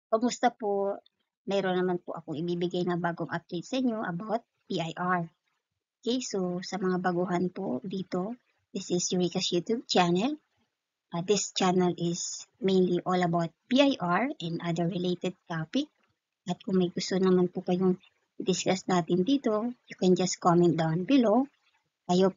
Kumusta po? Meron naman po akong ibibigay na bagong update sa inyo about BIR. Okay, so sa mga baguhan po dito, this is Eureka's YouTube channel. This channel is mainly all about BIR and other related topic. At kung may gusto naman po kayong discuss natin dito, you can just comment down below. I hope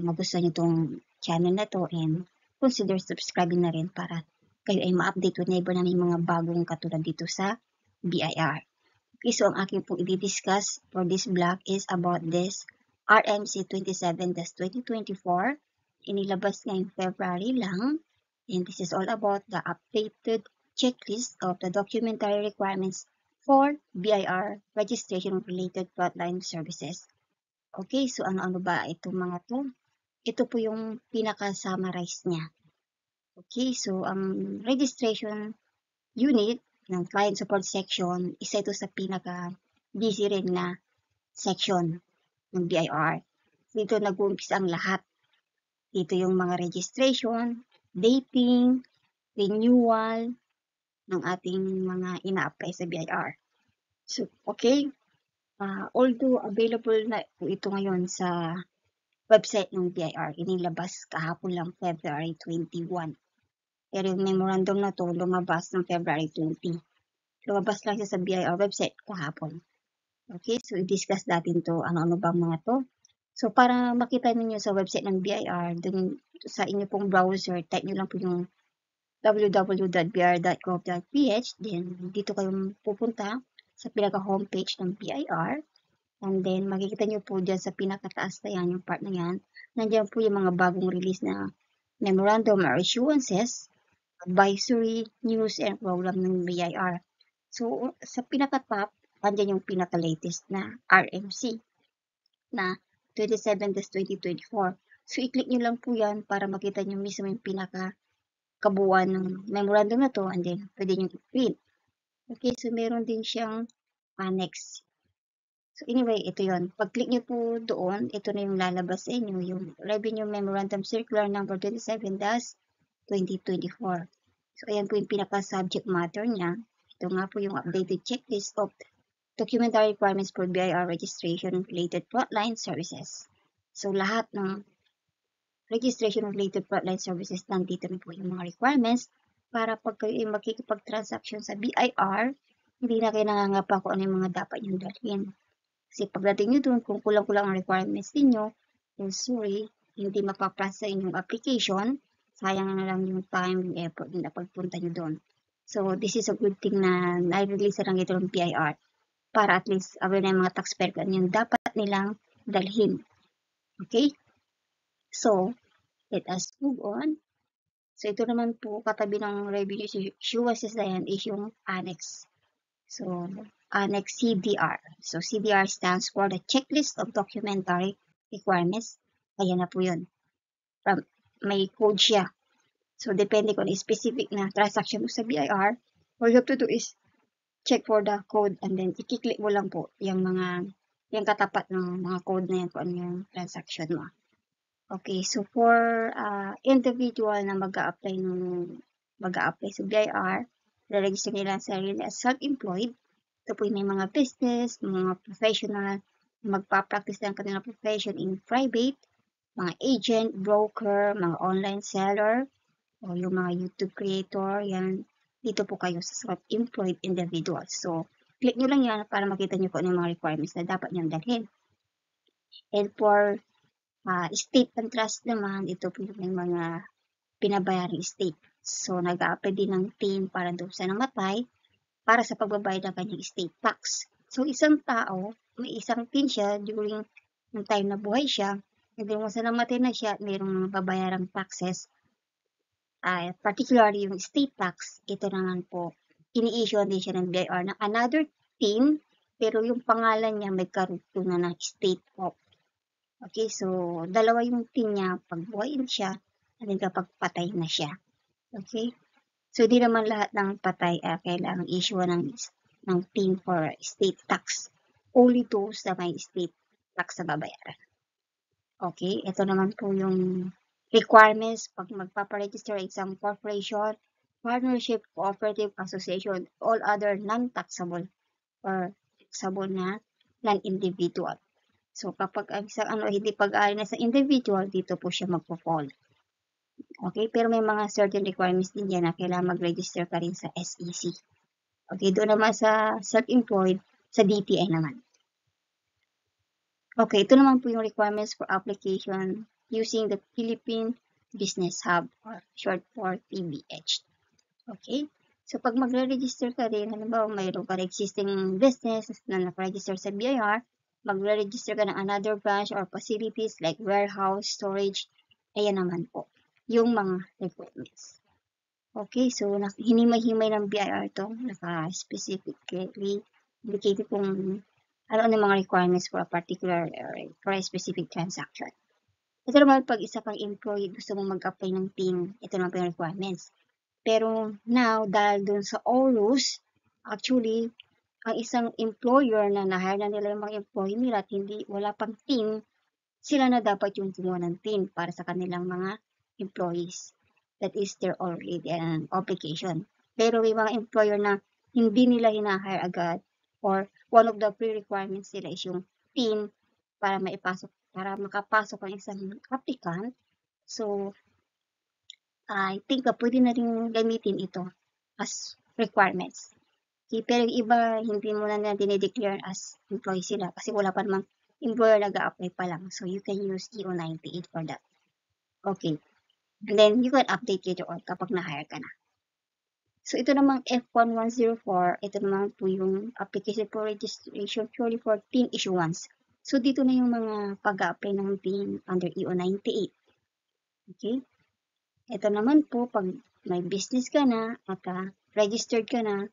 magustuhan nyo itong channel na to and consider subscribing na rin para kayo ay ma-update whenever na may mga bagong katulad dito sa BIR. Okay, so ang aking pong i-discuss for this vlog is about this RMC 27-2024. Inilabas ngayong February lang. And this is all about the updated checklist of the documentary requirements for BIR registration-related frontline services. Okay, so ano-ano ba itong mga to? Ito po yung pinaka-summarize niya. Okay, so ang registration unit ng client support section, isa ito sa pinaka-busy rin na section ng BIR. Dito nag-uumpisa ang lahat. Dito yung mga registration, dating, renewal ng ating mga ina-apply sa BIR. So, okay, although available na po ito ngayon sa website ng BIR, inilabas kahapon lang February 21. Pero yung memorandum na to lumabas ng February 20. Lumabas lang siya sa BIR website kahapon. Okay, so i-discuss natin to, ano-ano bang mga to. So para makita niyo sa website ng BIR, dun sa inyo pong browser, type niyo lang po yung www.bir.gov.ph, then dito kayo pupunta sa pinaka-homepage ng BIR, and then makikita niyo po dyan sa pinakataas na yan, yung part na yan, nandiyan po yung mga bagong release na memorandum or issuances, advisory, news, and program ng BIR. So sa pinaka-top, andyan yung pinaka-latest na RMC na 27-2024. So, i-click nyo lang po yan para makita nyo mismo yung pinaka-kabuuan ng memorandum na to, and then pwede nyo i-print. Okay, so meron din siyang annex. So anyway, ito yon. Pag-click nyo po doon, ito na yung lalabas sa inyo, yung Revenue Memorandum Circular number 27-2024. So ayan po yung pinaka-subject matter niya. Ito nga po yung updated checklist of documentary requirements for BIR registration-related frontline services. So lahat ng registration-related frontline services, nandito na po yung mga requirements para pag kayo ay makikipag-transaction sa BIR, hindi na kayo nangangapa kung ano yung mga dapat nyo dalhin. Kasi pagdating nyo dun, kung kulang-kulang ang requirements ninyo, then sorry, hindi mapaprasa inyong application, sayang na lang yung time, yung effort na pagpunta nyo dun. So, this is a good thing na na-release na lang ito ng BIR para at least aware na yung mga taxpayer kung yung dapat nilang dalhin. Okay? So, let us move on. So, ito naman po katabi ng revenue issuances na yan is yung annex. So, Annex CDR. So, CDR stands for the Checklist of Documentary Requirements. Ayan na po yun. May code siya. So, depende kung specific na transaction mo sa BIR, all you have to do is check for the code and then i-click mo lang po yung katapat ng mga code na yan kung ano yung transaction mo. Okay, so for individual na mag-a-apply sa BIR, re-register nila sa sarili as self-employed. Ito po may mga business, mga professional, magpa-practice ng kanilang profession in private, mga agent, broker, mga online seller, o yung mga YouTube creator, yan. Dito po kayo sa self-employed individuals. So, click nyo lang yan para makita nyo kung ano yung mga requirements na dapat nyo dalhin. And for state and trust naman, ito po yung mga pinabayaring state. So, nag-a-apply din ng team para doon sa namatay para sa pagbabayad ng kanyang state tax. So, isang tao, may isang team siya during yung time na buhay siya, and then once na namatay na siya, mayroong babayarang taxes, particularly yung state tax, ito naman po, ini-issue din siya ng BIR ng another team, pero yung pangalan niya may karugtungan ng state of. Okay, so dalawa yung team niya pag buhay siya at kapag patay na siya. Okay? So di naman lahat ng patay kailangan issue ng team for state tax. Only those na may state tax na babayaran. Okay, ito naman po yung requirements pag magpaparegister exam corporation, partnership, cooperative, association, all other non-taxable or taxable na non-individual. So, kapag ang isang hindi pag-aari na sa individual, dito po siya magpo-fall. Okay? Pero may mga certain requirements din yan na kailangan mag-register ka rin sa SEC. Okay? Doon naman sa self-employed, sa DTI naman. Okay, ito naman po yung requirements for application using the Philippine Business Hub or short for PBH. Okay? So, pag magre-register ka rin, halimbawa mayroon ka existing business na nakaregister sa BIR, magre-register ka ng another branch or facilities like warehouse, storage, ayan naman po, yung mga requirements. Okay, so hinimay-himay ng BIR to, naka-specifically indicated kung ano ang mga requirements for a particular for a specific transaction. Ito naman, pag isa kang employee, gusto mong mag-apply ng PIN, ito naman po yung requirements. Pero now, dahil dun sa ORUS, actually, ang isang employer na na-hire na nila yung mga employee nila at wala pang team, sila na dapat yung kumuha ng team para sa kanilang mga employees. That is their already an obligation. Pero may mga employer na hindi nila hina-hire agad or one of the pre-requirements nila is yung team para makapasok ang isang applicant. So, I think pwede na rin gamitin ito as requirements. Okay, pero yung iba, hindi mo na dinideclare as employee sila kasi wala pa namang employer nag-a-apply pa lang. So, you can use EO98 for that. Okay. And then, you can update later on kapag na-hire ka na. So, ito namang F1104, ito naman po yung application for registration purely for team issuance. So, dito na yung mga pag-a-apply ng team under EO98. Okay? Ito naman po, pag may business ka na at registered ka na,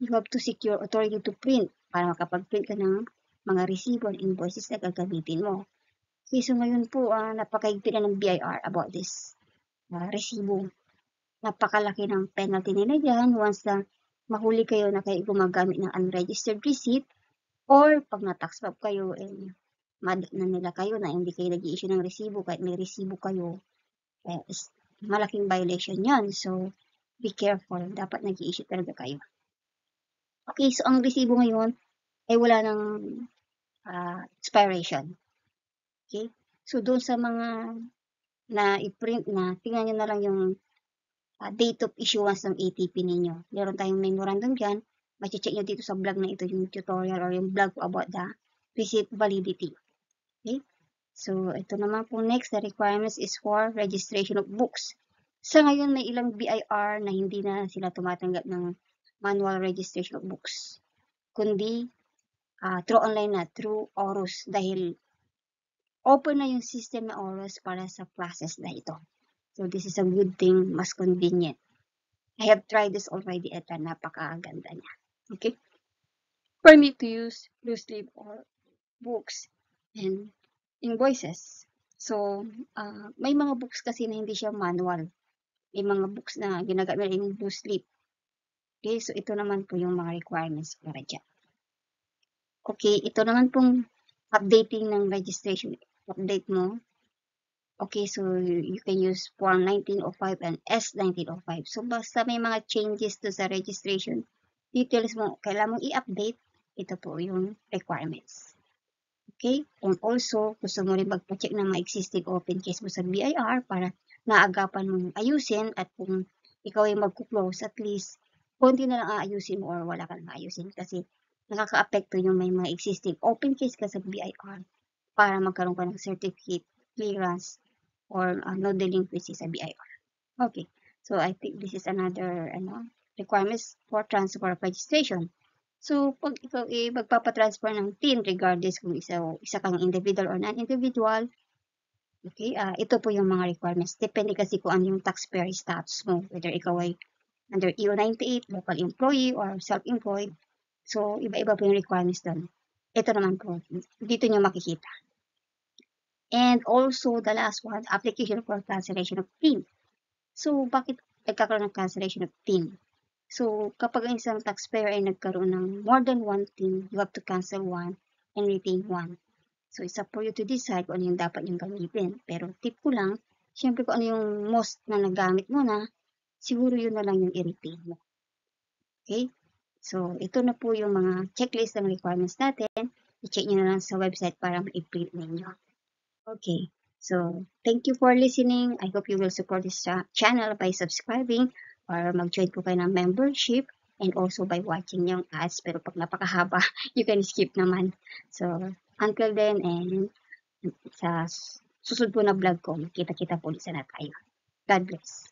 you have to secure authority to print para makapag-print ka ng mga resibo and invoices na gagamitin mo. Okay, so ngayon po, napakaigpit na ng BIR about this resibo. Napakalaki ng penalty nila dyan once na mahuli kayo na kayo gumagamit ng unregistered receipt or pag na-tax up kayo, mad na nila kayo na hindi kayo nag-i-issue ng resibo kahit may resibo kayo. Malaking violation yan. So, be careful. Dapat nag-i-issue talaga kayo. Okay, so ang resibo ngayon ay wala ng expiration. Okay? So, doon sa mga na i-print na, tingnan nyo na lang yung date of issuance ng ATP ninyo. Meron tayong memorandum dyan. Machi-check nyo dito sa blog na ito, yung tutorial or yung blog about the receipt validity. Okay? So, ito naman po next, the requirements is for registration of books. Sa ngayon, may ilang BIR na hindi na sila tumatanggap ng manual registration of books, kundi through online na, through ORUS, dahil open na yung system na ORUS para sa classes na ito. So, this is a good thing, mas convenient. I have tried this already at napakaganda niya. Okay? For me to use loose leaf or books and invoices. So, may mga books kasi na hindi siya manual. May mga books na ginagamit yung loose leaf. Okay, so ito naman po yung mga requirements para dyan. Okay, ito naman pong updating ng registration. Update mo. Okay, so you can use Form 1905 and S1905. So, basta may mga changes to sa registration details mo, kailangan mong i-update. Ito po yung requirements. Okay, and also, gusto mo rin magpa-check ng mga existing open case mo sa BIR para naagapan mong ayusin at kung ikaw ay mag-close, at least konti na lang aayusin mo or wala ka lang aayusin kasi nakaka-apekto yung may mga existing open case ka sa BIR para magkaroon ka ng certificate, clearance, or no delinquency sa BIR. Okay, so I think this is another requirements for transfer of registration. So, pag ikaw magpapatransfer ng TIN regardless kung isa kang individual or non-individual, okay, ito po yung mga requirements. Depende kasi kung ano yung taxpayer status mo, whether ikaw ay under EO98, local employee, or self-employed. So, iba-iba po yung requirements doon. Ito naman po, dito nyo makikita. And also, the last one, application for cancellation of TIN. So, bakit nagkakaroon ng cancellation of TIN? So, kapag ang isang taxpayer ay nagkaroon ng more than one TIN, you have to cancel one and retain one. So, it's up for you to decide kung ano yung dapat yung gamitin. Pero tip ko lang, syempre kung ano yung most na nagamit mo na, siguro yun na lang yung i-retain mo. Okay? So, ito na po yung mga checklist ng requirements natin. I-check nyo na lang sa website para ma-print ninyo. Okay. So, thank you for listening. I hope you will support this channel by subscribing or mag-join po kayo ng membership and also by watching yung ads. Pero pag napakahaba, you can skip naman. So, until then and sa susunod po na vlog ko, makita-kita po ulit sana tayo. God bless.